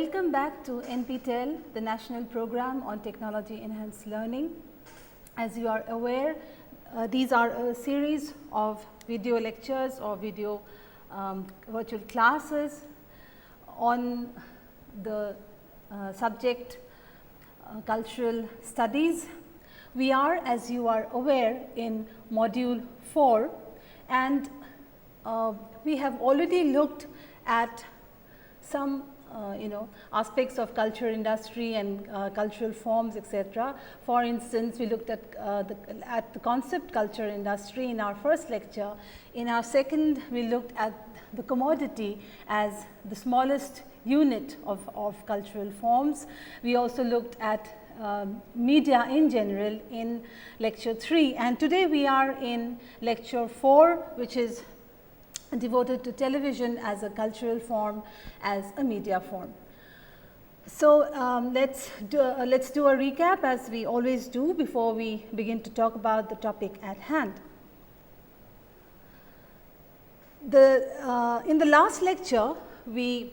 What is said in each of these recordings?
Welcome back to NPTEL, the National Program on Technology Enhanced Learning. As you are aware, these are a series of video lectures or video virtual classes on the subject cultural studies. We are, as you are aware, in module 4, and we have already looked at some aspects of culture industry and cultural forms, etc. For instance, we looked at the concept culture industry in our first lecture. In our second, we looked at the commodity as the smallest unit of cultural forms. We also looked at media in general in lecture 3, and today we are in lecture 4, which is devoted to television as a cultural form, as a media form. So, let's do a recap, as we always do before we begin to talk about the topic at hand. In the last lecture, we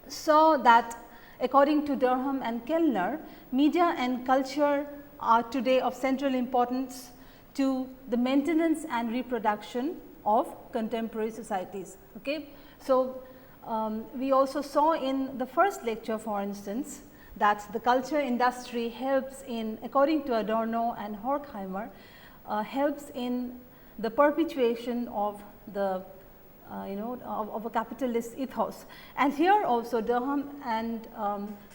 saw that according to Durham and Kellner, media and culture are today of central importance to the maintenance and reproduction of contemporary societies. Okay. So, we also saw in the first lecture, for instance, that the culture industry helps in, according to Adorno and Horkheimer, helps in the perpetuation of the of a capitalist ethos. And here also Durham and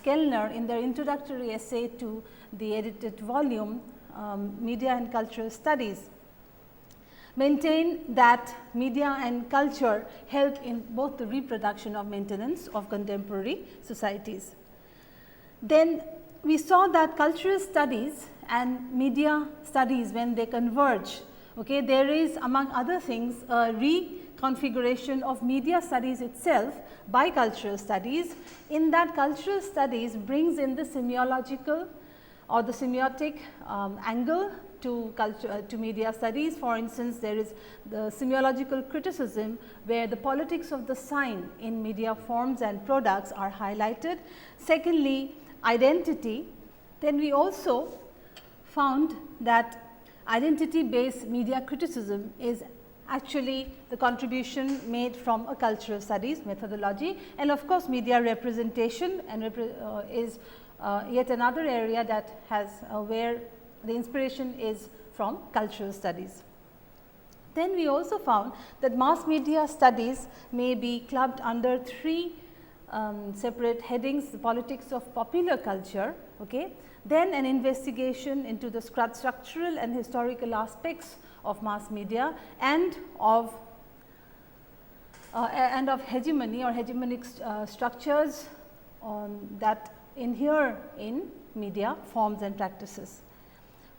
Kellner, in their introductory essay to the edited volume Media and Cultural Studies, maintain that media and culture help in both the reproduction of maintenance of contemporary societies. Then we saw that cultural studies and media studies, when they converge, okay, there is, among other things, a reconfiguration of media studies itself by cultural studies. In that, cultural studies brings in the semiological or the semiotic angle to culture, to media studies. For instance, there is the semiological criticism, where the politics of the sign in media forms and products are highlighted. Secondly, identity. Then we also found that identity based media criticism is actually the contribution made from a cultural studies methodology, and of course, media representation and is yet another area that has where the inspiration is from cultural studies. Then we also found that mass media studies may be clubbed under 3 separate headings: the politics of popular culture, okay, then an investigation into the structural and historical aspects of mass media, and of hegemony or hegemonic structures that inhere in media forms and practices.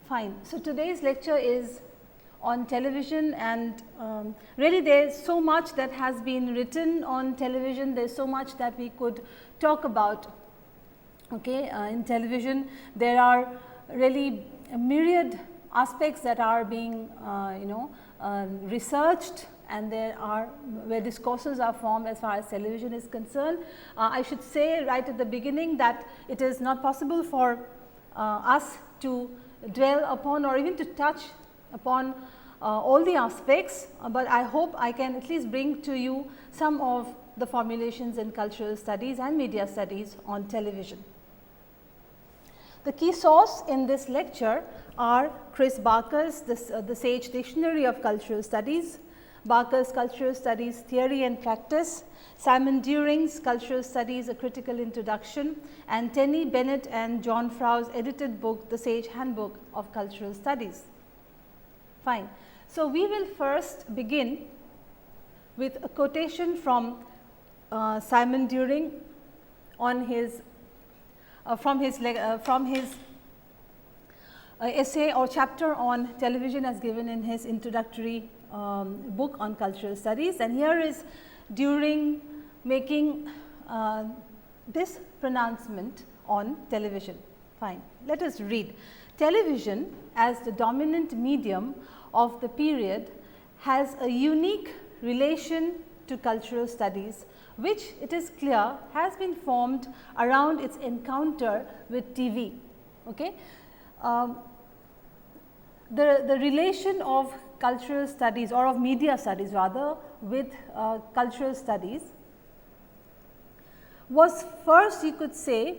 Fine. So, today's lecture is on television, and really there is so much that has been written on television, there is so much that we could talk about. Okay. In television, there are really a myriad aspects that are being researched, and there are where discourses are formed as far as television is concerned. I should say right at the beginning that it is not possible for us to dwell upon or even to touch upon all the aspects, but I hope I can at least bring to you some of the formulations in cultural studies and media studies on television. The key source in this lecture are Chris Barker's the Sage Dictionary of Cultural Studies, Barker's Cultural Studies Theory and Practice, Simon During's Cultural Studies A Critical Introduction, and Tenny Bennett and John Frau's edited book, The Sage Handbook of Cultural Studies. Fine. So, we will first begin with a quotation from Simon During on his from his essay or chapter on television as given in his introductory book on cultural studies. And here is During making this pronouncement on television. Fine. Let us read. Television as the dominant medium of the period has a unique relation to cultural studies, which it is clear has been formed around its encounter with TV. Okay? The relation of cultural studies, or of media studies rather, with cultural studies was first, you could say,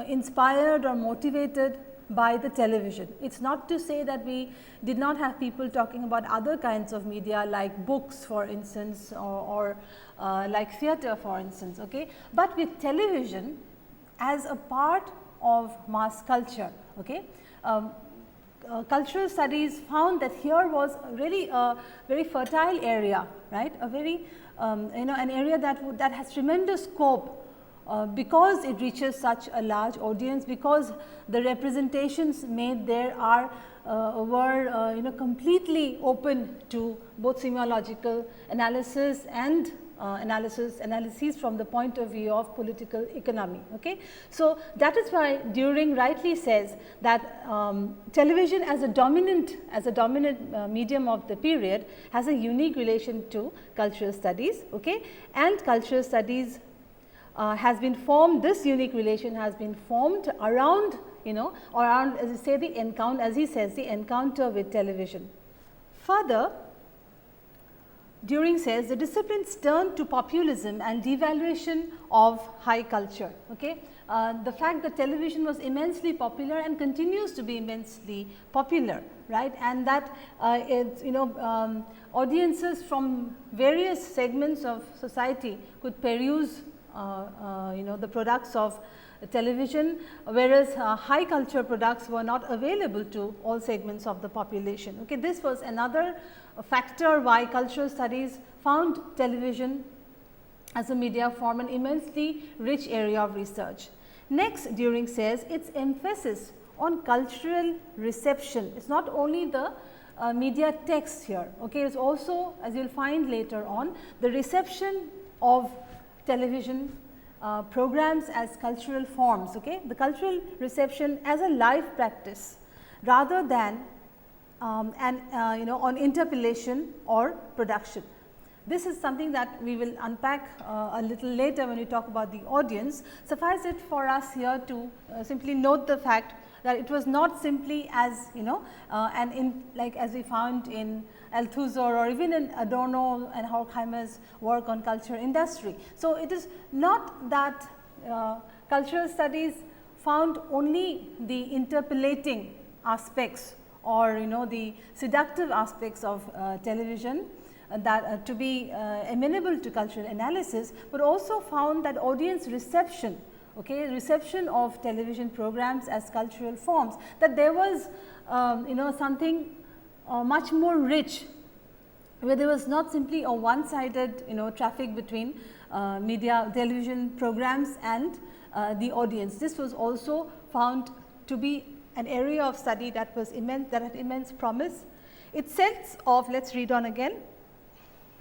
inspired or motivated by the television. It is not to say that we did not have people talking about other kinds of media like books, for instance, or like theatre, for instance, okay? But with television as a part of mass culture. Okay? Cultural studies found that here was really a very fertile area, right? A very an area that has tremendous scope because it reaches such a large audience, because the representations made there were completely open to both semiological analysis and analyses from the point of view of political economy. Okay? So, that is why During rightly says that television as a dominant medium of the period has a unique relation to cultural studies, okay? And cultural studies has been formed, this unique relation has been formed around, around, as he says, the encounter with television. Further, During says the disciplines turned to populism and devaluation of high culture. Okay? The fact that television was immensely popular and continues to be immensely popular, right, and that audiences from various segments of society could peruse the products of television, whereas high culture products were not available to all segments of the population. Okay? This was another factor why cultural studies found television as a media form an immensely rich area of research. Next, During says its emphasis on cultural reception. It is not only the media text here, okay? It is also, as you will find later on, the reception of television programs as cultural forms, okay? The cultural reception as a live practice rather than on interpellation or production. This is something that we will unpack a little later when we talk about the audience. Suffice it for us here to simply note the fact that it was not simply as as we found in Althusser or even in Adorno and Horkheimer's work on culture industry. So, it is not that cultural studies found only the interpellating aspects or the seductive aspects of television that to be amenable to cultural analysis, but also found that audience reception, okay, reception of television programs as cultural forms, that there was something much more rich, where there was not simply a one-sided traffic between media television programs and the audience. This was also found to be an area of study that was immense, that had immense promise. Its sense of, let us read on again,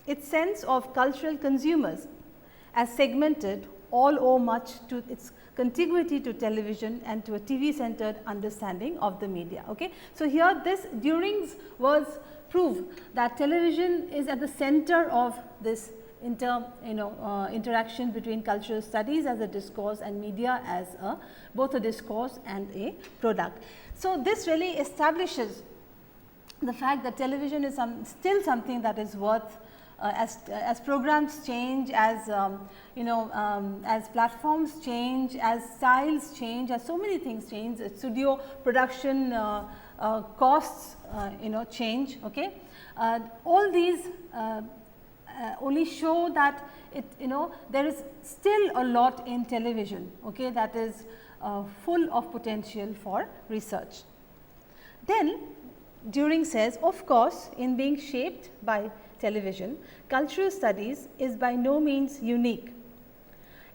its sense of cultural consumers as segmented all owe much to its contiguity to television and to a TV centered understanding of the media. Okay? So, here this During's was proof that television is at the center of this interaction between cultural studies as a discourse and media as both a discourse and a product. So, this really establishes the fact that television is still something that is worth as programs change, as as platforms change, as styles change, as so many things change, studio production costs change. Okay? All these only show that there is still a lot in television, okay, that is full of potential for research. Then During says, of course, in being shaped by television, cultural studies is by no means unique.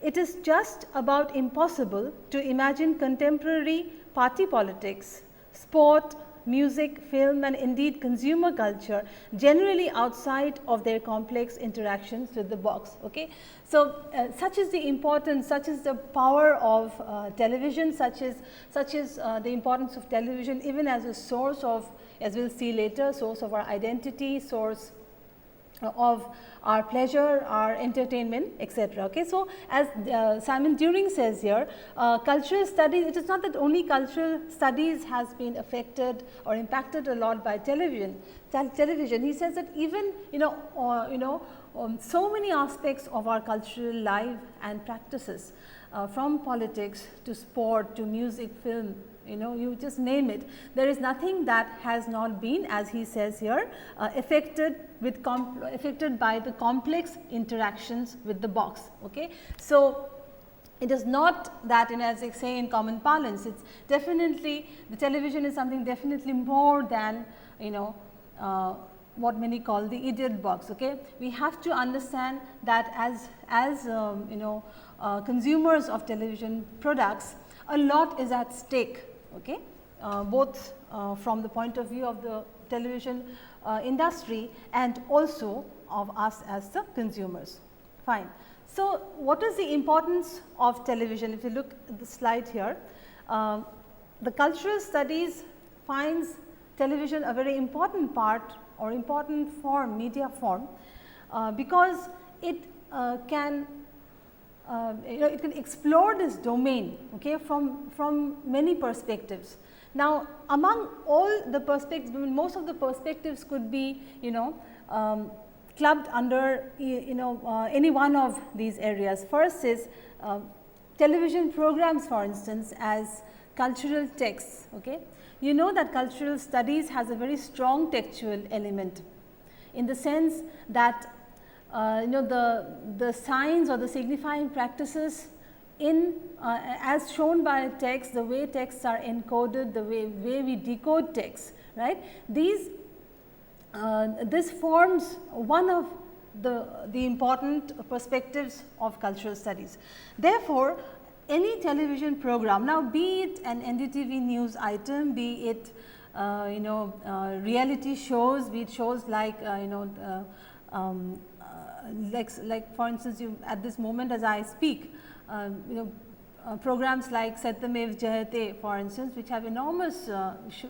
It is just about impossible to imagine contemporary party politics, sport, music, film and indeed consumer culture generally outside of their complex interactions with the box. Okay? So, such is the importance, such is the power of television, such is the importance of television even as a source of, as we will see later, source of our identity, source of our pleasure, our entertainment, etc. Okay. So, as Simon During says here, cultural studies, it is not that only cultural studies has been affected or impacted a lot by television. He says that even so many aspects of our cultural life and practices, from politics to sport to music, film, you just name it, there is nothing that has not been, as he says here, affected by the complex interactions with the box. Okay. So, it is not that, as I say in common parlance, it is definitely, the television is something definitely more than what many call the idiot box. Okay. We have to understand that as consumers of television products, a lot is at stake. Okay. Both from the point of view of the television industry and also of us as the consumers. Fine. So, what is the importance of television? If you look at the slide here, the cultural studies finds television a very important part or important form, media form, because it can it can explore this domain, okay, from many perspectives. Now, among all the perspectives, most of the perspectives could be clubbed under any one of these areas. First is television programs, for instance, as cultural texts. Okay. You know that cultural studies has a very strong textual element, in the sense that the signs or the signifying practices in as shown by a text, the way texts are encoded, the way we decode text, right. These this forms one of the important perspectives of cultural studies. Therefore, any television program, now be it an NDTV news item, be it reality shows, be it shows like like for instance, at this moment as I speak, programs like Satyamev Jayate, for instance, which have enormous,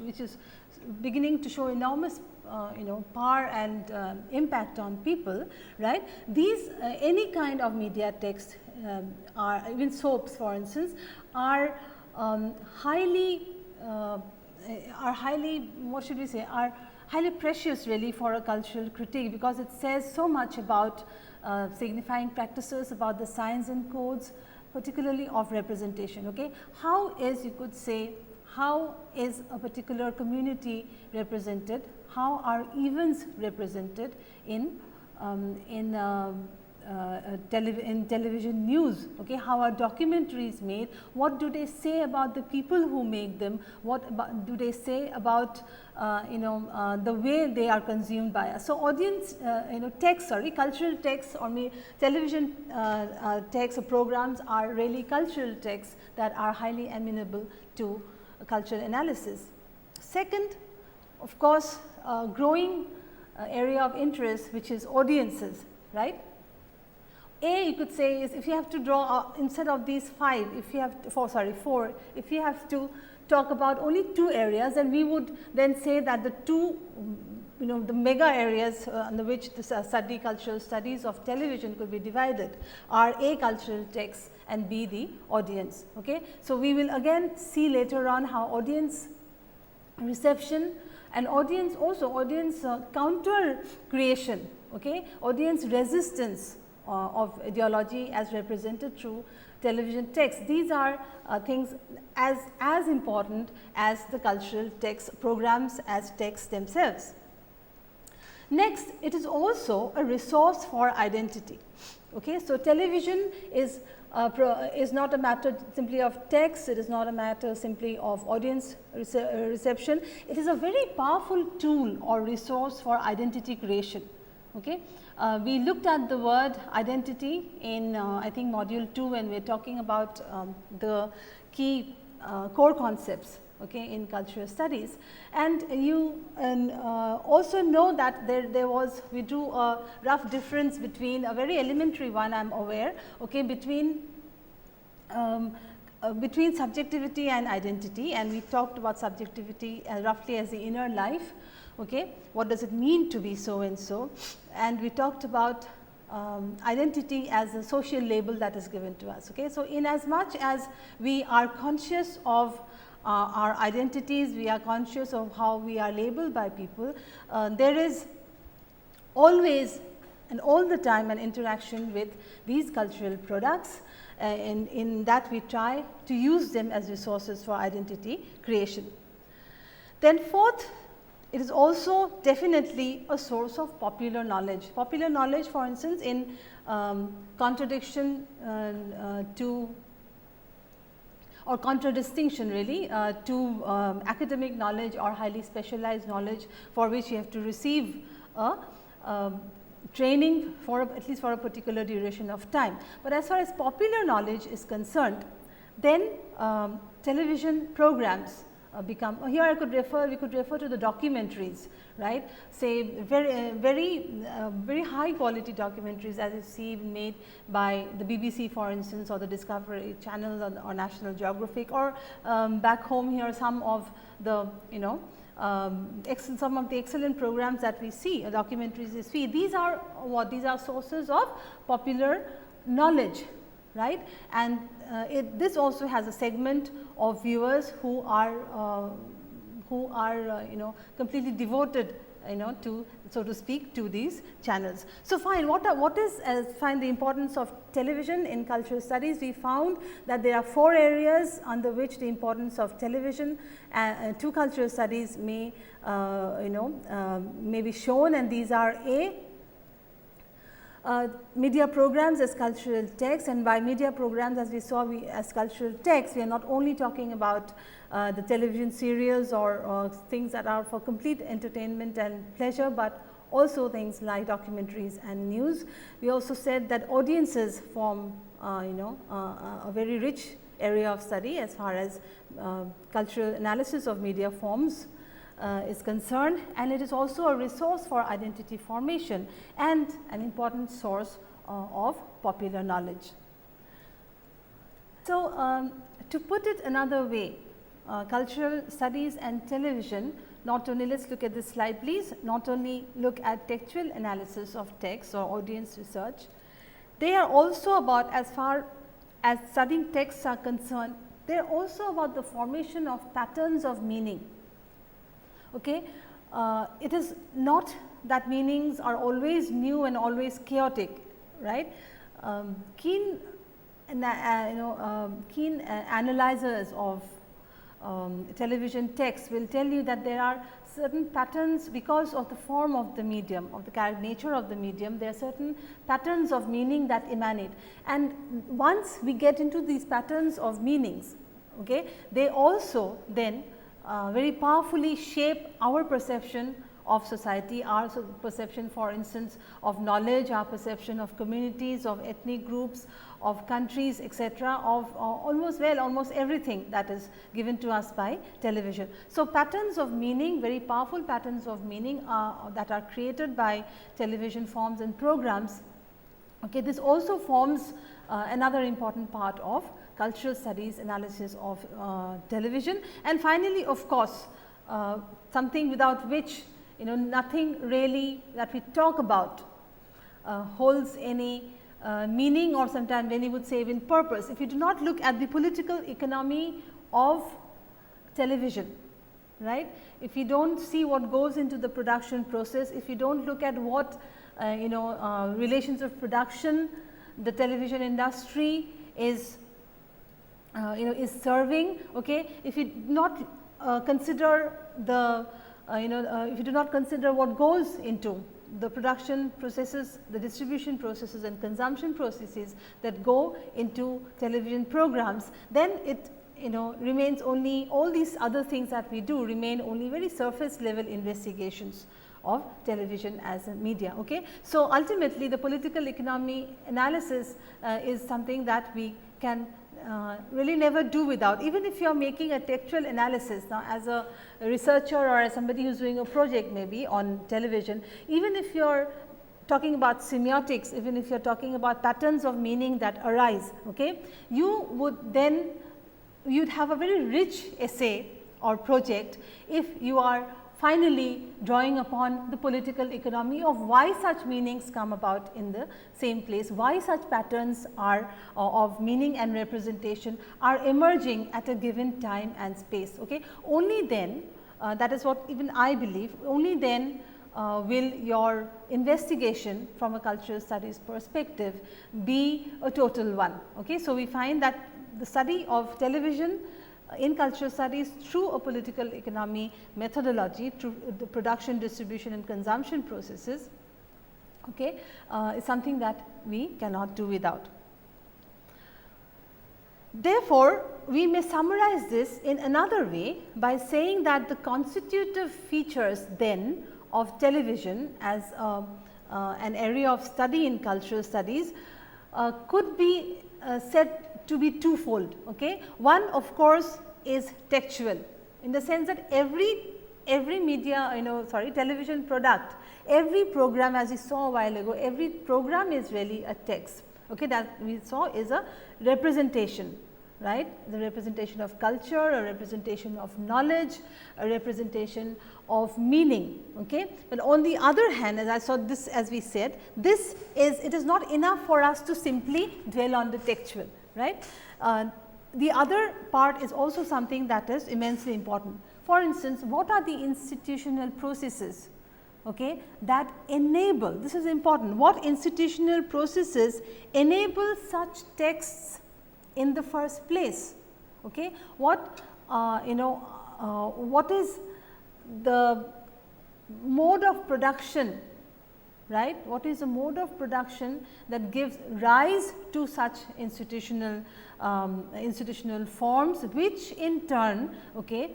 which is beginning to show enormous power and impact on people, right. These any kind of media text, are even soaps, for instance, are highly what should we say, are highly precious really for a cultural critique, because it says so much about signifying practices, about the signs and codes, particularly of representation. Okay. How is, you could say, how is a particular community represented, how are events represented in television news, okay, how are documentaries made, what do they say about the people who make them, what do they say about the way they are consumed by us. So, audience text, cultural texts or television texts or programs are really cultural texts that are highly amenable to cultural analysis. Second, of course, growing area of interest, which is audiences, right. You could say is, if you have to draw instead of these 5, if you have four, if you have to talk about only 2 areas, then we would then say that the 2 the mega areas under which the study cultural studies of television could be divided are A, cultural texts, and B, the audience. Okay. So, we will again see later on how audience reception and audience counter creation, okay, audience resistance of ideology as represented through television text. These are things as important as the cultural text programs as texts themselves. Next, it is also a resource for identity. Okay. So, television is not a matter simply of text, it is not a matter simply of audience reception, it is a very powerful tool or resource for identity creation. Okay. We looked at the word identity in I think module 2 when we are talking about the key core concepts, okay, in cultural studies. And you also know that we drew a rough difference between a very elementary one, I am aware, okay, between subjectivity and identity, and we talked about subjectivity roughly as the inner life. Okay? What does it mean to be so and so? And we talked about identity as a social label that is given to us. Okay? So, in as much as we are conscious of our identities, we are conscious of how we are labeled by people, there is always and all the time an interaction with these cultural products, in that we try to use them as resources for identity creation. Then fourth, it is also definitely a source of popular knowledge. Popular knowledge, for instance, in contradiction to or contradistinction really to academic knowledge or highly specialized knowledge, for which you have to receive a training for at least for a particular duration of time. But as far as popular knowledge is concerned, then television programs become, here I could refer, we could refer to the documentaries, right, say very high quality documentaries as you see made by the BBC, for instance, or the Discovery Channel or National Geographic, or back home here some of the some of the excellent programs that we see, documentaries we see. These are what? These are sources of popular knowledge, right, and this also has a segment of viewers who are completely devoted to, so to speak, to these channels. So, fine, what is the importance of television in cultural studies? We found that there are 4 areas under which the importance of television to cultural studies may may be shown, and these are media programs as cultural texts. And by media programs, as we saw, as cultural texts, we are not only talking about the television serials or things that are for complete entertainment and pleasure, but also things like documentaries and news. We also said that audiences form a very rich area of study as far as cultural analysis of media forms is concerned, and it is also a resource for identity formation and an important source of popular knowledge. So, to put it another way, cultural studies and television not only, let us look at this slide please, not only look at textual analysis of text or audience research, they are also about, as far as studying texts are concerned, they are also about the formation of patterns of meaning. Okay. It is not that meanings are always new and always chaotic, right. Keen analyzers of television text will tell you that there are certain patterns because of the form of the medium, of the nature of the medium. There are certain patterns of meaning that emanate, and once we get into these patterns of meanings, okay, they also then very powerfully shape our perception of society, our perception, for instance, of knowledge, our perception of communities, of ethnic groups, of countries, etc., of almost everything that is given to us by television. So, patterns of meaning, very powerful patterns of meaning that are created by television forms and programs. Okay, this also forms another important part of cultural studies analysis of television. And finally, of course, something without which nothing really that we talk about holds any meaning, or sometimes many would say even purpose. If you do not look at the political economy of television, right, if you do not see what goes into the production process, if you do not look at what relations of production the television industry is is serving, okay, if you do not consider the if you do not consider what goes into the production processes, the distribution processes and consumption processes that go into television programs, then it remains only, all these other things that we do remain only very surface level investigations of television as a media. Okay. So, ultimately the political economy analysis is something that we can really never do without. Even if you are making a textual analysis now, as a researcher or as somebody who is doing a project maybe on television, even if you are talking about semiotics, even if you are talking about patterns of meaning that arise, okay, you would then, you would have a very rich essay or project if you are finally drawing upon the political economy of why such meanings come about in the same place, why such patterns are of meaning and representation are emerging at a given time and space. Okay. Only then, that is what even I believe, only then will your investigation from a cultural studies perspective be a total one. Okay. So, we find that the study of television in cultural studies through a political economy methodology, through the production, distribution and consumption processes, okay, is something that we cannot do without. Therefore, we may summarize this in another way by saying that the constitutive features then of television as an area of study in cultural studies could be said to be twofold. Okay. One, of course, is textual, in the sense that every media, television product, every program, as we saw a while ago, every program is really a text. Okay. That we saw is a representation, right, the representation of culture, a representation of knowledge, a representation of meaning. Okay. But on the other hand, as I saw this, as we said, it is not enough for us to simply dwell on the textual, right. The other part is also something that is immensely important. For instance, what are the institutional processes, okay, that enable, this is important, what institutional processes enable such texts in the first place? Okay. What is the mode of production, right? What is the mode of production that gives rise to such institutional forms, which in turn, okay,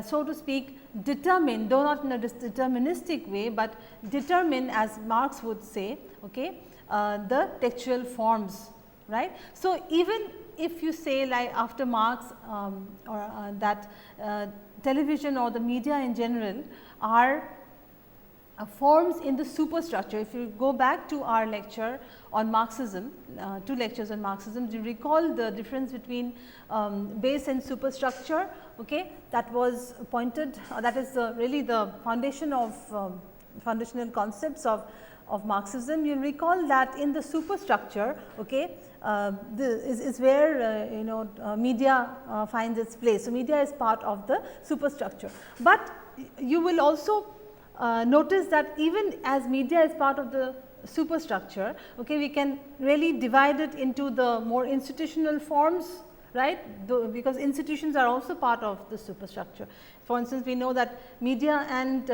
so to speak, determine, though not in a deterministic way, but determine, as Marx would say, okay, the textual forms, right. So, even if you say, like after Marx that television or the media in general are forms in the superstructure. If you go back to our lecture on Marxism, 2 lectures on Marxism, you recall the difference between base and superstructure, okay, that was pointed, that is really the foundation of foundational concepts of Marxism. You recall that in the superstructure, okay, is where media finds its place. So, media is part of the superstructure, but you will also notice that even as media is part of the superstructure, okay, we can really divide it into the more institutional forms, right, because institutions are also part of the superstructure. For instance, we know that media and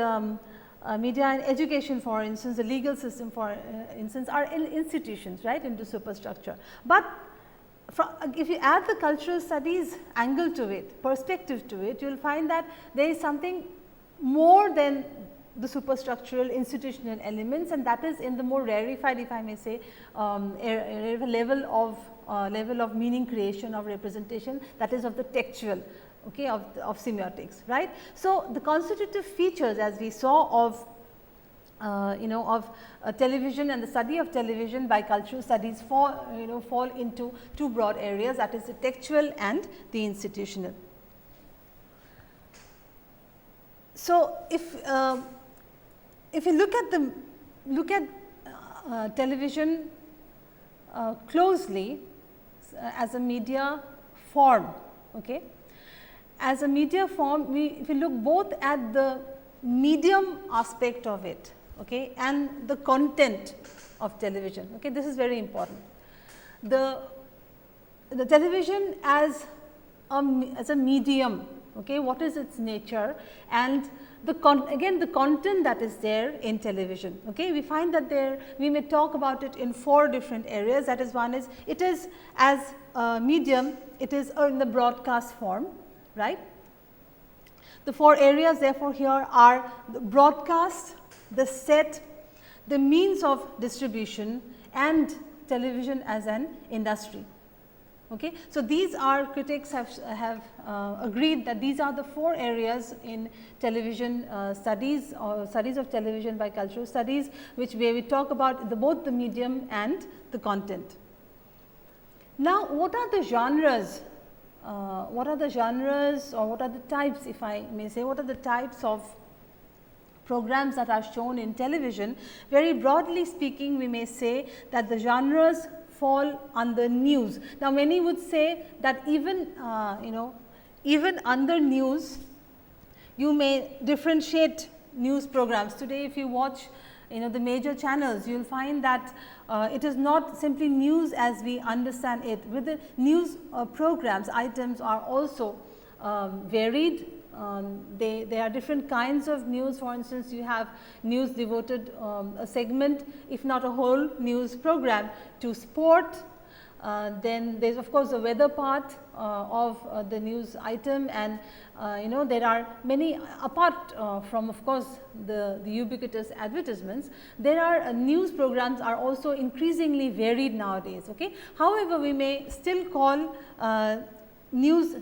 education, for instance, the legal system, for instance, are institutions, right, into superstructure. But if you add the cultural studies angle to it, perspective to it, you will find that there is something more than the superstructural institutional elements, and that is in the more rarefied, if I may say, level of meaning creation, of representation, that is of the textual, okay, of semiotics, right. So, the constitutive features, as we saw, of television and the study of television by cultural studies fall into 2 broad areas, that is the textual and the institutional. So, if you look at television closely as a media form, okay, as a media form, if you look both at the medium aspect of it, okay, and the content of television, okay, this is very important. The television as a medium, okay, what is its nature, and again the content that is there in television. Okay, we find that we may talk about it in 4 different areas. That is, one is it is as a medium, it is in the broadcast form, right. The 4 areas therefore here are the broadcast, the set, the means of distribution, and television as an industry. Okay. So, these are critics have agreed that these are the 4 areas in television studies or studies of television by cultural studies, where we talk about both the medium and the content. Now, what are the genres? What are the genres, or what are the types, if I may say, what are the types of programs that are shown in television, very broadly speaking, we may say that the genres fall under news. Now, many would say that even even under news, you may differentiate news programs. Today, if you watch the major channels, you will find that it is not simply news as we understand it. With the news programs, items are also varied. There are different kinds of news. For instance, you have news devoted a segment, if not a whole news program, to sport. Then there is of course the weather part of the news item, and there are many, apart from of course the ubiquitous advertisements, there are news programs are also increasingly varied nowadays. Okay. However, we may still call news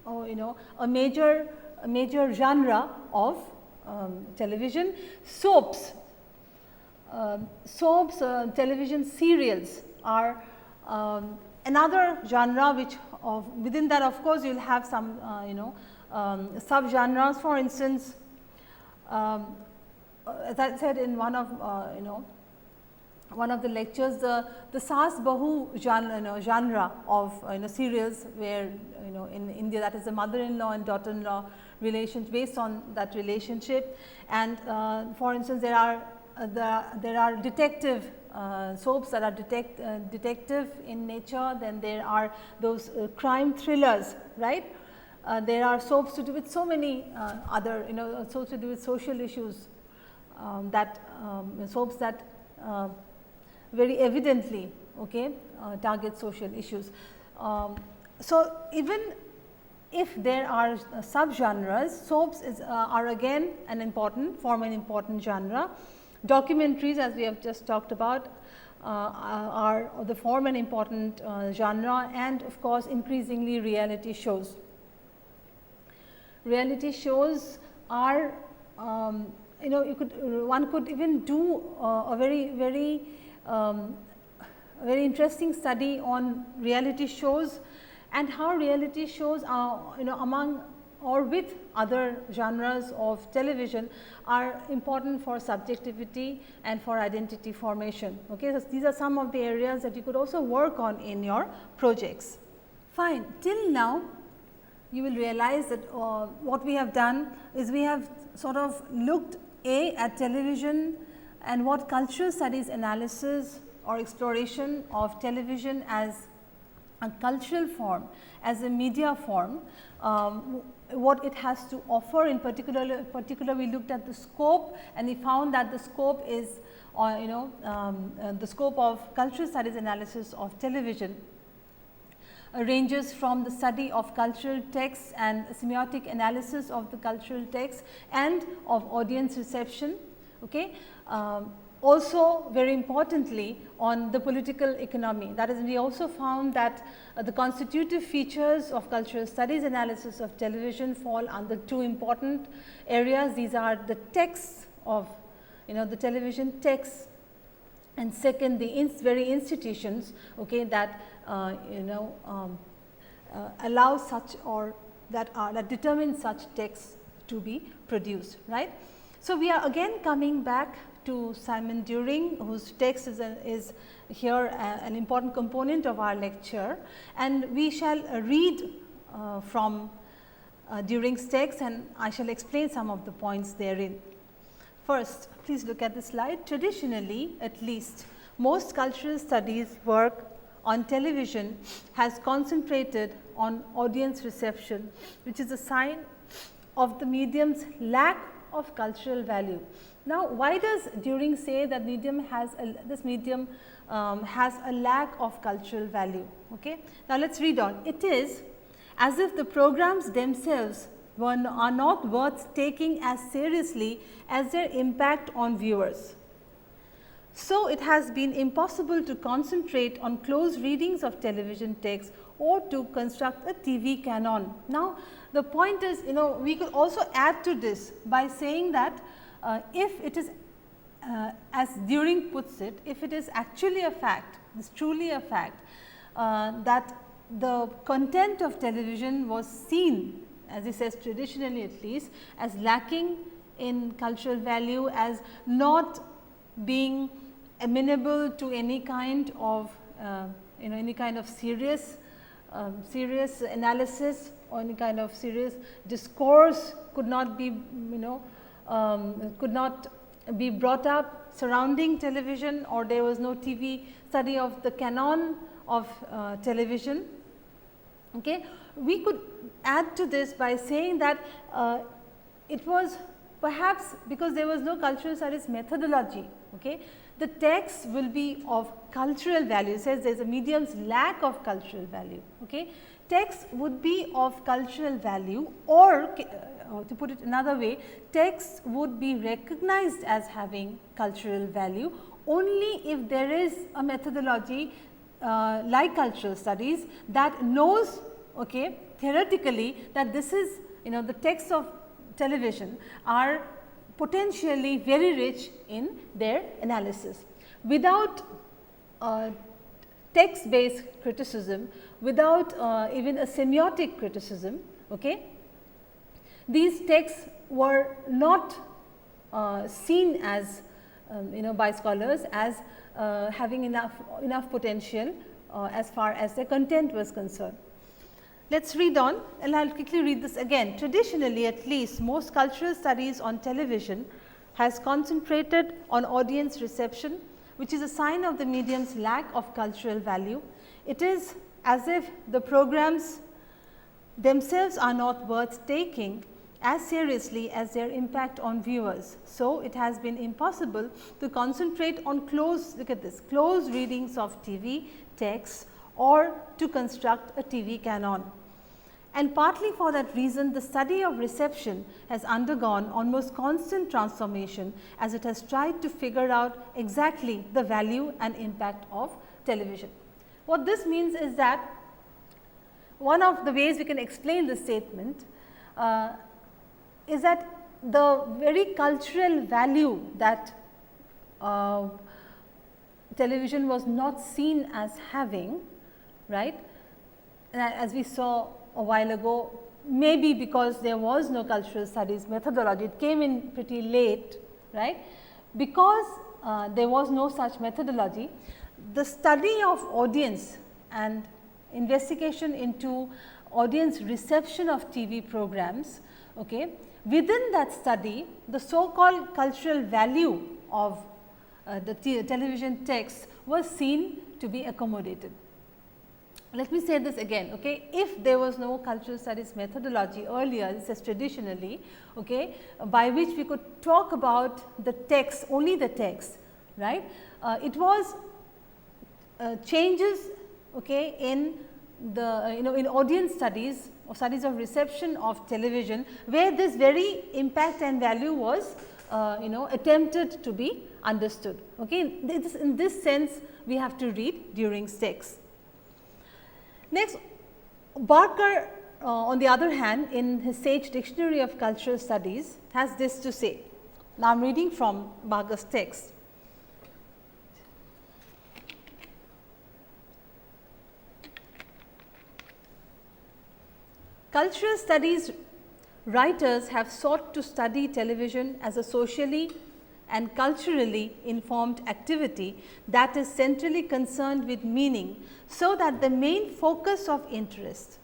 a major genre of television. Soaps, television serials are another genre, which within that of course you will have some sub genres. For instance, as I said in one of the lectures, the Saas Bahu genre of serials, where in India, that is the mother-in-law and daughter-in-law relations, based on that relationship. And for instance, there are detective soaps that are detective in nature. Then there are those crime thrillers, right? There are soaps to do with so many other soaps to do with social issues, soaps that very evidently target social issues. So, even if there are sub-genres, soaps are again form an important genre. Documentaries, as we have just talked about, are the form an important genre, and of course, increasingly reality shows. Reality shows are one could even do a very interesting study on reality shows, and how reality shows are among or with other genres of television are important for subjectivity and for identity formation. Okay, so these are some of the areas that you could also work on in your projects. Fine. Till now, you will realize that what we have done is we have sort of looked at television and what cultural studies analysis or exploration of television as a cultural form, as a media form, what it has to offer. In particular, we looked at the scope, and we found that the scope is the scope of cultural studies analysis of television ranges from the study of cultural texts and semiotic analysis of the cultural text and of audience reception. Okay. Also, very importantly, on the political economy. That is, we also found that the constitutive features of cultural studies analysis of television fall under two important areas. These are the texts of the television texts, and second, the very institutions, okay, that allow such or that determine such texts to be produced, right. So, we are again coming back to Simon During, whose text is here an important component of our lecture, and we shall read from During's text, and I shall explain some of the points therein. First, please look at the slide. Traditionally, at least, most cultural studies work on television has concentrated on audience reception, which is a sign of the medium's lack of cultural value. Now, why does During say that this medium has a lack of cultural value? Okay. Now, let us read on. It is as if the programs themselves are not worth taking as seriously as their impact on viewers. So, it has been impossible to concentrate on close readings of television text or to construct a TV canon. Now, the point is, we could also add to this by saying that if it is, as During puts it, if it is actually a fact, it is truly a fact that the content of television was seen, as he says traditionally at least, as lacking in cultural value as not being amenable to any kind of any kind of serious analysis or any kind of serious discourse could not be could not be brought up surrounding television, or there was no TV study of the canon of television. Okay. We could add to this by saying that it was perhaps because there was no cultural studies methodology. Okay. The text will be of cultural value. It says there is a medium's lack of cultural value. Okay. Text would be of cultural value, or to put it another way, text would be recognized as having cultural value only if there is a methodology like cultural studies that knows theoretically that this is the texts of television are potentially very rich in their analysis. Without text based criticism, without even a semiotic criticism, these texts were not seen as by scholars as having enough potential as far as their content was concerned. Let us read on, and I will quickly read this again. Traditionally, at least, most cultural studies on television has concentrated on audience reception, which is a sign of the medium's lack of cultural value. It is as if the programs themselves are not worth taking as seriously as their impact on viewers. So, it has been impossible to concentrate on close readings of TV texts or to construct a TV canon. And partly for that reason, the study of reception has undergone almost constant transformation as it has tried to figure out exactly the value and impact of television. What this means is that one of the ways we can explain this statement is that the very cultural value that television was not seen as having, right, as we saw a while ago, maybe because there was no cultural studies methodology, it came in pretty late, right. Because there was no such methodology, the study of audience and investigation into audience reception of TV programs, within that study, the so called cultural value of the television text was seen to be accommodated. Let me say this again, if there was no cultural studies methodology earlier, this is traditionally, by which we could talk about the text, only the text, right. It was changes, in the in audience studies or studies of reception of television, where this very impact and value was attempted to be understood. In this sense, we have to read During's text. Next, Barker on the other hand, in his Sage Dictionary of Cultural Studies, has this to say. Now, I am reading from Barker's text. Cultural studies writers have sought to study television as a socially and culturally informed activity that is centrally concerned with meaning, so that the main focus of interest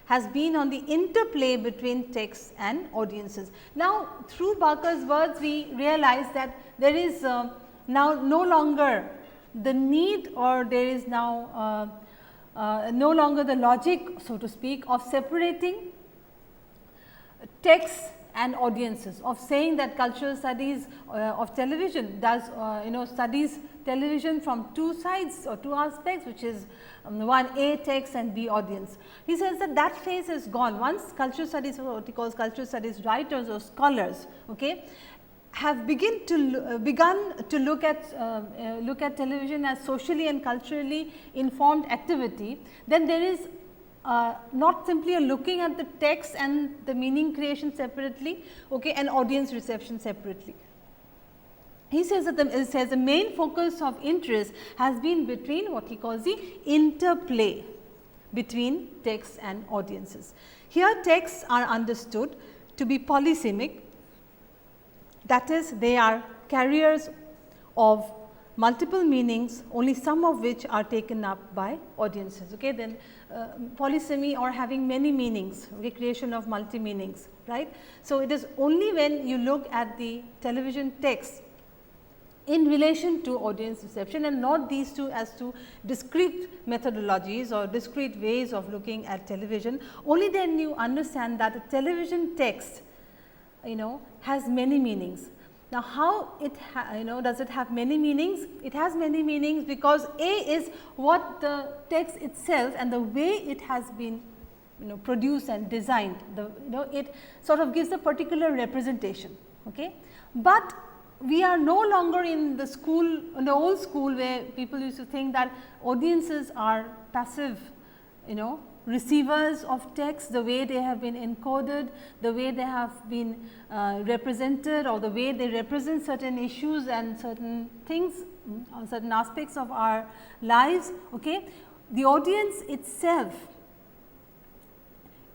has been on the interplay between texts and audiences. Now, through Barker's words, we realize that there is now no longer the need, or there is now no longer the logic, so to speak, of separating texts and audiences, of saying that cultural studies of television does studies television from two sides or two aspects, which is one A text and B audience. He says that that phase is gone. Once cultural studies, or what he calls cultural studies writers or scholars, have begun to look at television as socially and culturally informed activity, then there is not simply a looking at the text and the meaning creation separately, and audience reception separately. He says that the main focus of interest has been between what he calls the interplay between texts and audiences. Here texts are understood to be polysemic, That is, they are carriers of multiple meanings, only some of which are taken up by audiences. Okay? Then polysemy, or having many meanings, okay, creation of multi meanings, right. So, it is only when you look at the television text in relation to audience reception, and not these two as two discrete methodologies or discrete ways of looking at television, only then you understand that the television text, has many meanings. Now, how it does it have many meanings? It has many meanings because A is what the text itself and the way it has been produced and designed, it sort of gives a particular representation. Okay? But we are no longer in the school, in the old school, where people used to think that audiences are passive, receivers of text, the way they have been encoded, the way they have been represented, or the way they represent certain issues and certain things, certain aspects of our lives. Okay? The audience itself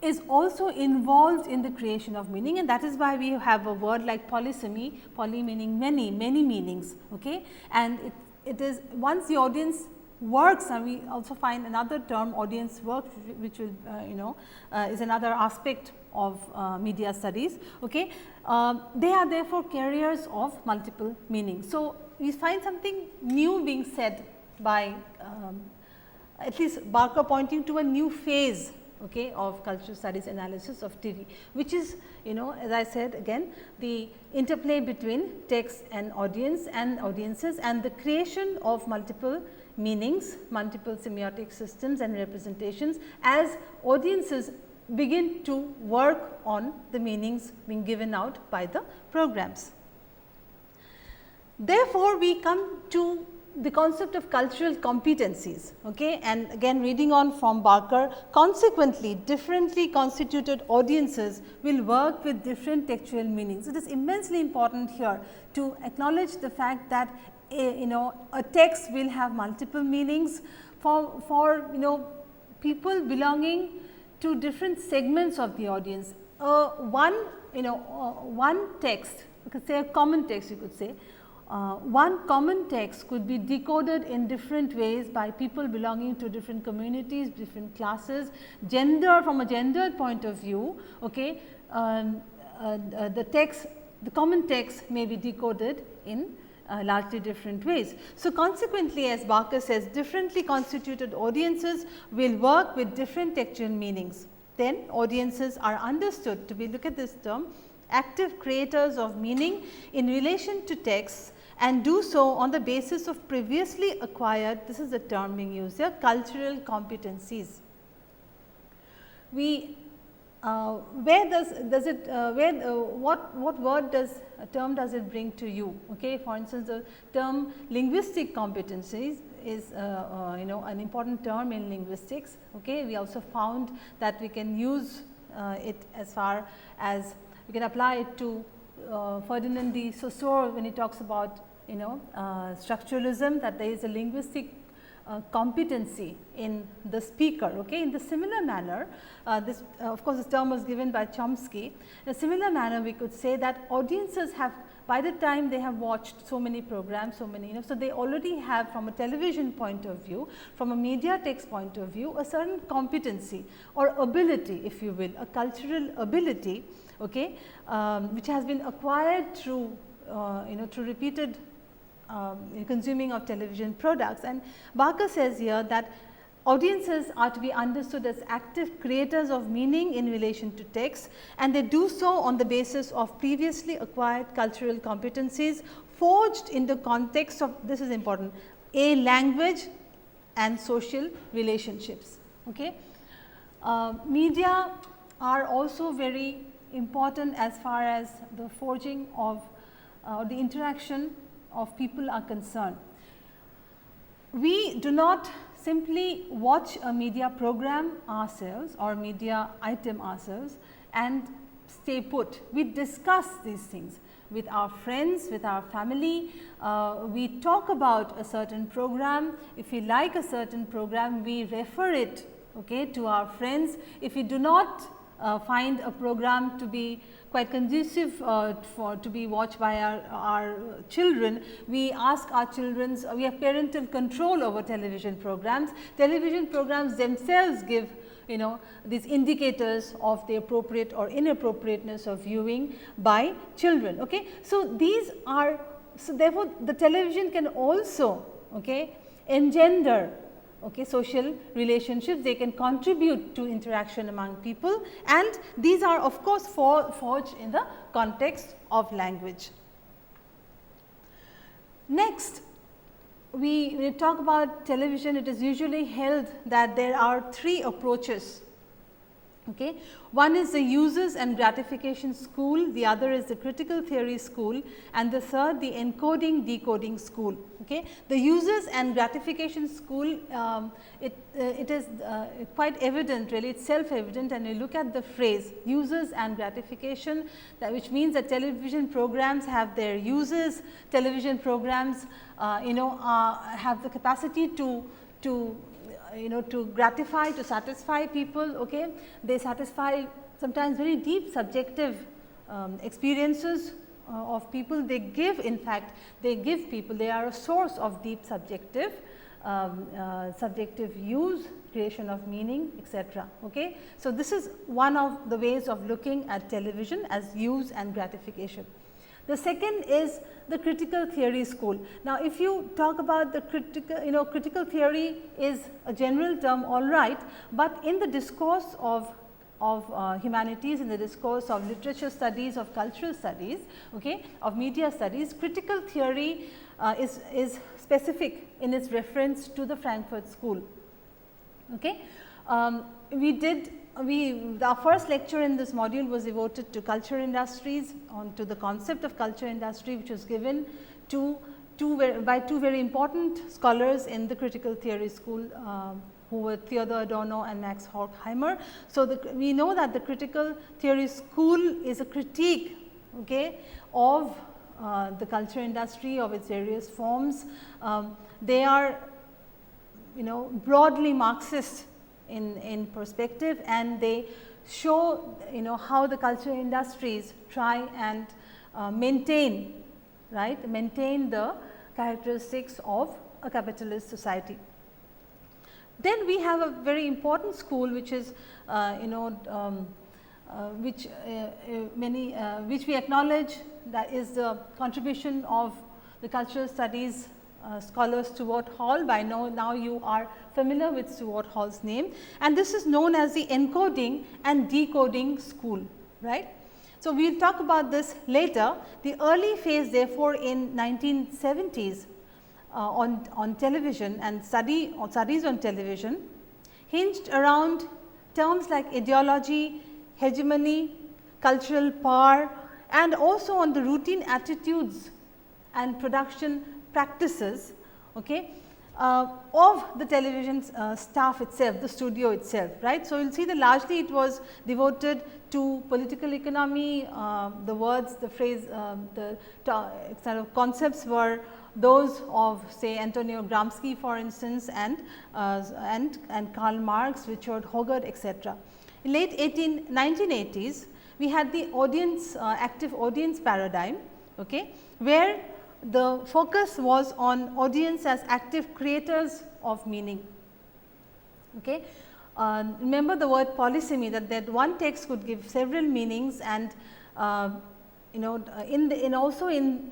is also involved in the creation of meaning, and that is why we have a word like polysemy, poly meaning many, many meanings. Okay? And it is once the audience works, and we also find another term, audience work, which will is another aspect of media studies. Okay? They are therefore carriers of multiple meanings. So, we find something new being said by at least Barker pointing to a new phase, okay, of cultural studies analysis of TV, which is as I said again, the interplay between text and audience and audiences, and the creation of multiple meanings, multiple semiotic systems and representations as audiences begin to work on the meanings being given out by the programs. Therefore, we come to the concept of cultural competencies, okay, and again reading on from Barker, consequently differently constituted audiences will work with different textual meanings. It is immensely important here to acknowledge the fact that a text will have multiple meanings for people belonging to different segments of the audience. One text, you could say a common text, you could say. One common text could be decoded in different ways by people belonging to different communities, different classes, gender, from a gendered point of view. Okay, the common text may be decoded in largely different ways. So, consequently, as Barker says, differently constituted audiences will work with different textual meanings. Then audiences are understood to be, look at this term, active creators of meaning in relation to texts, and do so on the basis of previously acquired, this is the term being used here, cultural competencies. We where does it what word does a term does it bring to you? Okay, for instance, the term linguistic competencies is an important term in linguistics. Okay, we also found that we can use it as far as we can apply it to Ferdinand de Saussure when he talks about structuralism, that there is a linguistic competency in the speaker. Okay. In the similar manner, this of course, this term was given by Chomsky. In a similar manner, we could say that audiences have, by the time they have watched so many programs, so many, so they already have, from a television point of view, from a media text point of view, a certain competency or ability, if you will, a cultural ability, okay, which has been acquired through through repeated consuming of television products. And Barker says here that audiences are to be understood as active creators of meaning in relation to text, and they do so on the basis of previously acquired cultural competencies forged in the context of, this is important, a language and social relationships. Okay. Media are also very important as far as the forging of the interaction of people are concerned. We do not simply watch a media program ourselves or media item ourselves and stay put. We discuss these things with our friends, with our family. We talk about a certain program. If we like a certain program, we refer it, okay, to our friends. If we do not find a program to be quite conducive to be watched by our children, we ask our children, we have parental control over television programs. Television programs themselves give these indicators of the appropriate or inappropriateness of viewing by children. Okay. So, these are, so therefore, the television can also engender social relationships, they can contribute to interaction among people, and these are of course forged in the context of language. Next, when we talk about television, it is usually held that there are three approaches. Okay. One is the uses and gratification school, the other is the critical theory school, and the third the encoding decoding school. Okay. The uses and gratification school, it is quite evident, really, it is self evident, and you look at the phrase uses and gratification, which means that television programs have their uses, television programs have the capacity to gratify, to satisfy people. Okay. They satisfy sometimes very deep subjective experiences of people. They give, in fact, they give people, they are a source of deep subjective use, creation of meaning, etc. Okay. So, this is one of the ways of looking at television as use and gratification. The second is the critical theory school. Now, if you talk about the critical theory is a general term, all right, but in the discourse of humanities, in the discourse of literature studies, of cultural studies, okay, of media studies, critical theory is specific in its reference to the Frankfurt School. Okay. Our first lecture in this module was devoted to culture industries, to the concept of culture industry, which was given by two very important scholars in the critical theory school, who were Theodor Adorno and Max Horkheimer. So, we know that the critical theory school is a critique, okay, of the culture industry, of its various forms. They are broadly Marxist in perspective, and they show how the culture industries try and maintain the characteristics of a capitalist society. Then we have a very important school, which is which we acknowledge that is the contribution of the cultural studies scholar Stuart Hall. By now you are familiar with Stuart Hall's name, and this is known as the encoding and decoding school, right. So, we will talk about this later. The early phase, therefore, in 1970s on television and studies on television hinged around terms like ideology, hegemony, cultural power, and also on the routine attitudes and production practices, okay, of the television staff itself, the studio itself, right. So, you will see that largely it was devoted to political economy. The words, the phrase, the sort of concepts were those of, say, Antonio Gramsci, for instance, and Karl Marx, Richard Hoggart, etc. In late 1980s, we had the audience active audience paradigm, okay, where the focus was on audience as active creators of meaning. Okay. Remember the word polysemy, that one text could give several meanings, and also in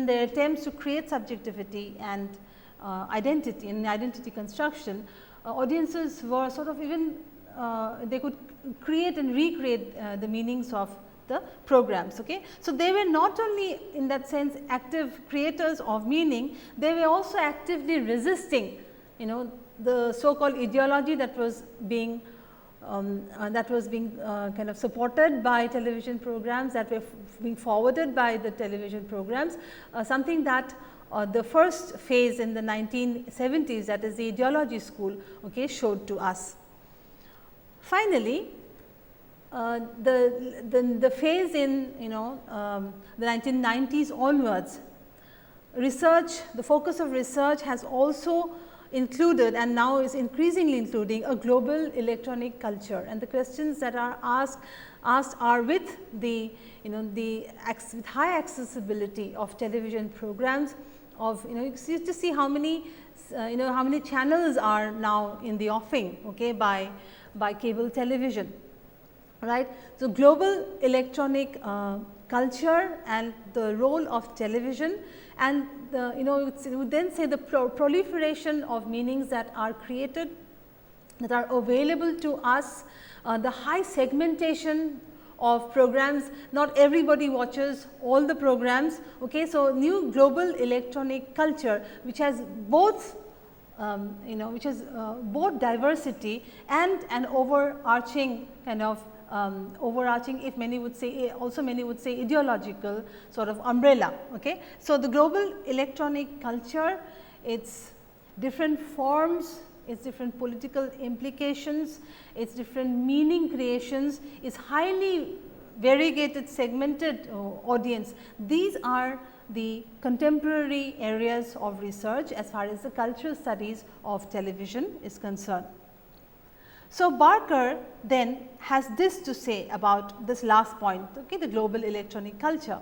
their attempts to create subjectivity and identity in identity construction, audiences were sort of even they could create and recreate the meanings of the programs. Okay. So, they were not only in that sense active creators of meaning, they were also actively resisting the so called ideology that was being kind of supported by television programs, that were being forwarded by the television programs, something that the first phase in the 1970s, that is the ideology school, okay, showed to us. Finally, the phase in the 1990s onwards, research, the focus of research has also included and now is increasingly including a global electronic culture, and the questions that are asked are with the with high accessibility of television programs, of you just see how many how many channels are now in the offing, okay, by cable television, right. So, global electronic culture and the role of television, and the we would then say the proliferation of meanings that are created, that are available to us, the high segmentation of programs, not everybody watches all the programs. Okay. So, new global electronic culture which has both which has both diversity and an overarching kind of overarching, if many would say, also many would say ideological sort of umbrella. Okay. So, the global electronic culture, its different forms, its different political implications, its different meaning creations, its highly variegated segmented audience. These are the contemporary areas of research as far as the cultural studies of television is concerned. So, Barker then has this to say about this last point, okay, the global electronic culture.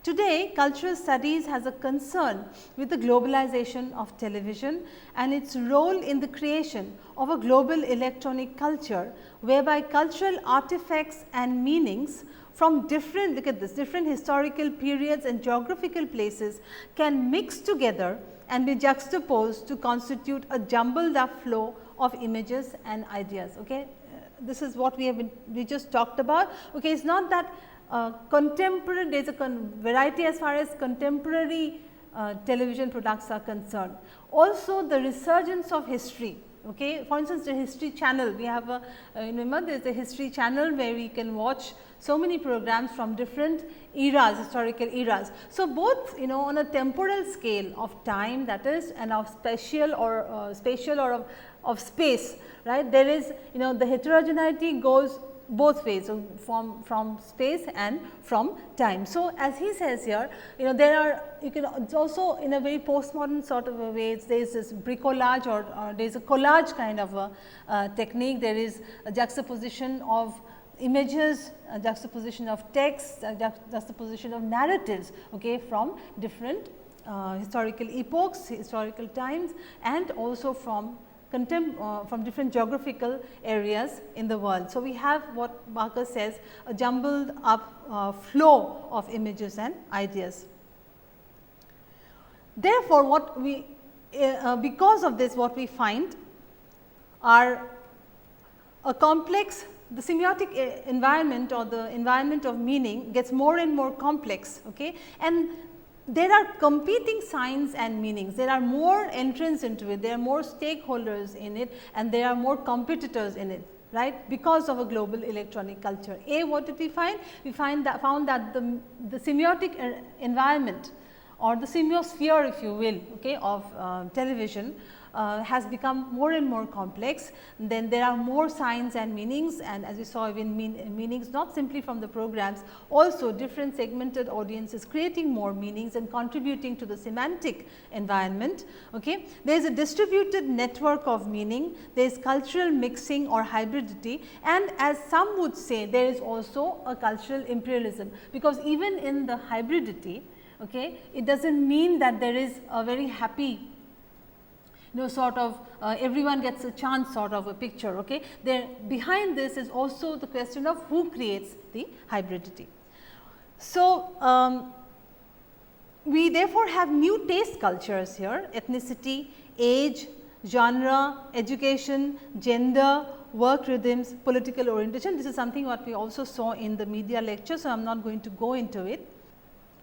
Today, cultural studies has a concern with the globalization of television and its role in the creation of a global electronic culture, whereby cultural artifacts and meanings from different, look at this, different historical periods and geographical places can mix together and be juxtaposed to constitute a jumbled up flow of images and ideas. Okay. This is what we just talked about. Okay. It is not that contemporary, there is a variety as far as contemporary television products are concerned. Also, the resurgence of history. Okay. For instance, the History Channel, we have a remember there is a History Channel where we can watch so many programs from different eras, historical eras. So, both on a temporal scale of time, that is, and of spatial or of space, right. There is the heterogeneity goes both ways, so from space and from time. So, as he says here, there are, you can also in a very postmodern sort of a way, there is this bricolage or there is a collage kind of a technique. There is a juxtaposition of images, a juxtaposition of text, a juxtaposition of narratives, okay, from different historical epochs, historical times, and also from different geographical areas in the world. So, we have what Barker says, a jumbled up flow of images and ideas. Therefore, what we because of this, what we find are a complex, the semiotic environment or the environment of meaning gets more and more complex, okay, and there are competing signs and meanings. There are more entrants into it, there are more stakeholders in it, and there are more competitors in it, right, because of a global electronic culture. What did we find? We found that the semiotic environment or the semiosphere, if you will, okay, of television has become more and more complex. Then there are more signs and meanings, and as you saw, even meanings not simply from the programs, also different segmented audiences creating more meanings and contributing to the semantic environment. Okay. There is a distributed network of meaning, there is cultural mixing or hybridity, and as some would say, there is also a cultural imperialism, because even in the hybridity, okay, it does not mean that there is a very happy sort of everyone gets a chance sort of a picture. Okay. There behind this is also the question of who creates the hybridity. So, we therefore have new taste cultures here: ethnicity, age, genre, education, gender, work rhythms, political orientation. This is something what we also saw in the media lecture. So, I am not going to go into it.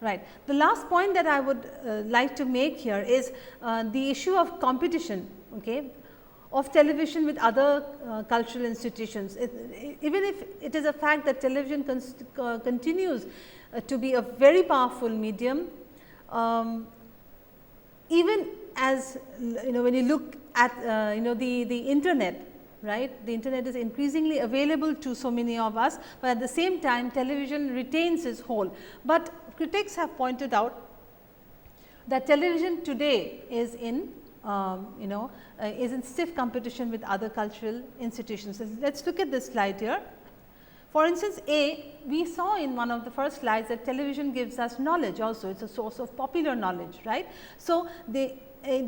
Right. The last point that I would like to make here is the issue of competition, okay, of television with other cultural institutions. Even if it is a fact that television continues to be a very powerful medium, even as when you look at the internet, right, the internet is increasingly available to so many of us, but at the same time television retains its hold. But critics have pointed out that television today is in is in stiff competition with other cultural institutions. So, let us look at this slide here. For instance, we saw in one of the first slides that television gives us knowledge also, it is a source of popular knowledge, right. So, the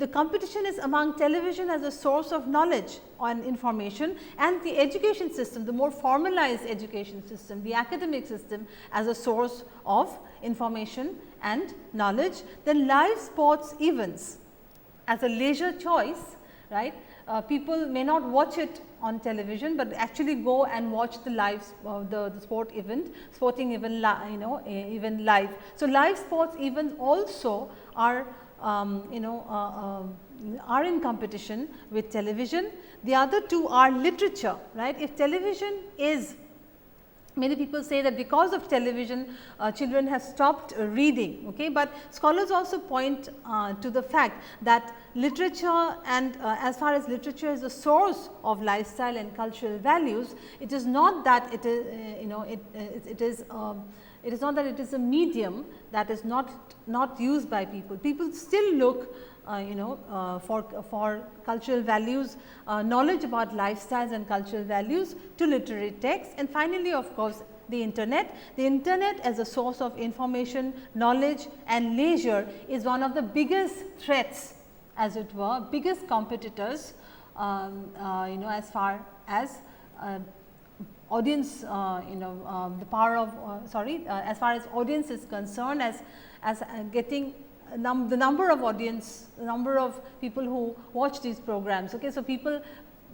competition is among television as a source of knowledge and information, and the education system, the more formalized education system, the academic system as a source of information and knowledge. Then live sports events as a leisure choice, right. People may not watch it on television, but actually go and watch the live the sporting event even live. So, live sports events also are are in competition with television. The other two are literature, right. If television is, many people say that because of television children have stopped reading, okay, but scholars also point to the fact that literature and as far as literature is a source of lifestyle and cultural values, it is not that it is it is not that it is a medium that is not used by people. People still look for cultural values, knowledge about lifestyles and cultural values to literary texts. And finally, of course, the internet. The internet as a source of information, knowledge and leisure is one of the biggest threats, as it were, biggest competitors as far as audience, the power of as far as audience is concerned, as getting the number of audience, the number of people who watch these programs. Okay. So, people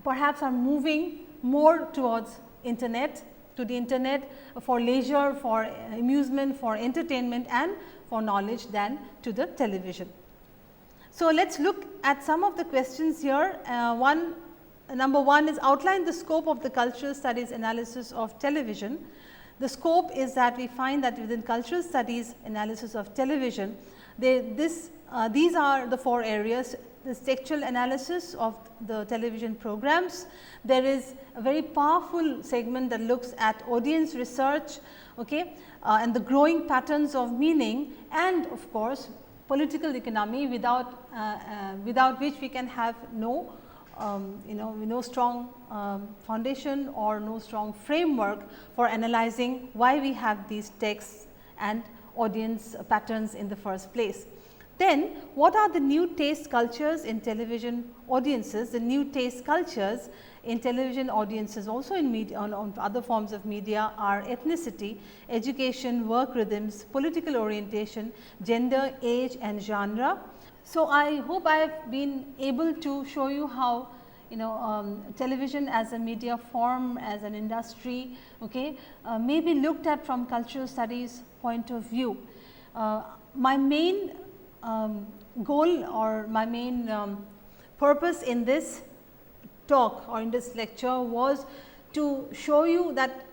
perhaps are moving more towards internet, to the internet for leisure, for amusement, for entertainment and for knowledge than to the television. So, let us look at some of the questions here. Number one is outline the scope of the cultural studies analysis of television. The scope is that we find that within cultural studies analysis of television, these are the 4 areas: the textual analysis of the television programs. There is a very powerful segment that looks at audience research, okay, and the growing patterns of meaning, and of course, political economy, without which we can have no strong foundation or no strong framework for analyzing why we have these texts and audience patterns in the first place. Then, what are the new taste cultures in television audiences? The new taste cultures in television audiences, also in media, on other forms of media, are ethnicity, education, work rhythms, political orientation, gender, age and genre. So, I hope I have been able to show you how television as a media form, as an industry, okay, may be looked at from cultural studies point of view. My main goal or my main purpose in this talk or in this lecture was to show you that,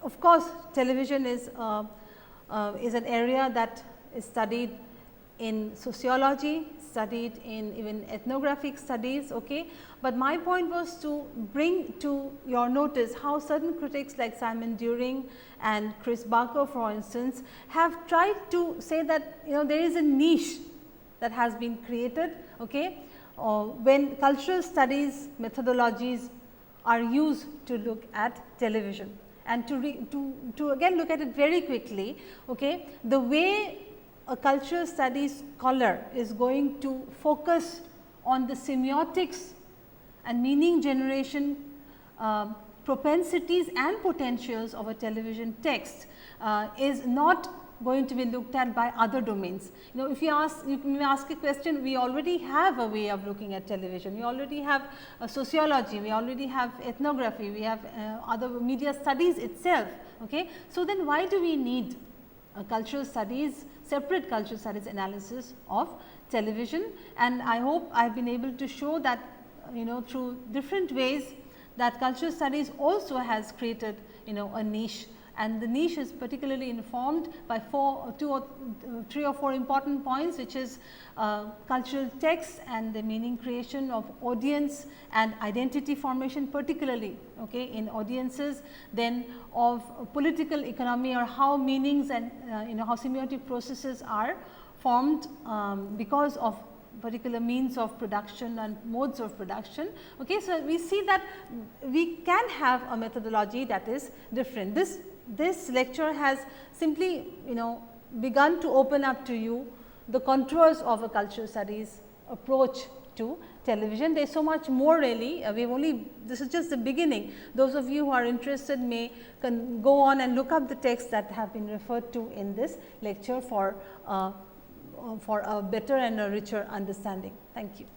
of course, television is an area that is studied in sociology, studied in even ethnographic studies, okay. But my point was to bring to your notice how certain critics like Simon During and Chris Barker, for instance, have tried to say that there is a niche that has been created, okay, when cultural studies methodologies are used to look at television. And to again look at it very quickly, okay, the way a cultural studies scholar is going to focus on the semiotics and meaning generation propensities and potentials of a television text is not going to be looked at by other domains. If you may ask a question, we already have a way of looking at television, we already have sociology, we already have ethnography, we have other media studies itself. Okay. So, then why do we need cultural studies, separate cultural studies analysis of television? And I hope I have been able to show that through different ways that cultural studies also has created a niche, and the niche is particularly informed by 3 or 4 important points, which is cultural texts and the meaning creation of audience and identity formation, particularly okay, in audiences, then of political economy, or how meanings and how semiotic processes are formed because of particular means of production and modes of production. Okay. So, we see that we can have a methodology that is different. This lecture has simply begun to open up to you the contours of a cultural studies approach to television. There is so much more really, we have only, this is just the beginning. Those of you who are interested may go on and look up the texts that have been referred to in this lecture for a better and a richer understanding. Thank you.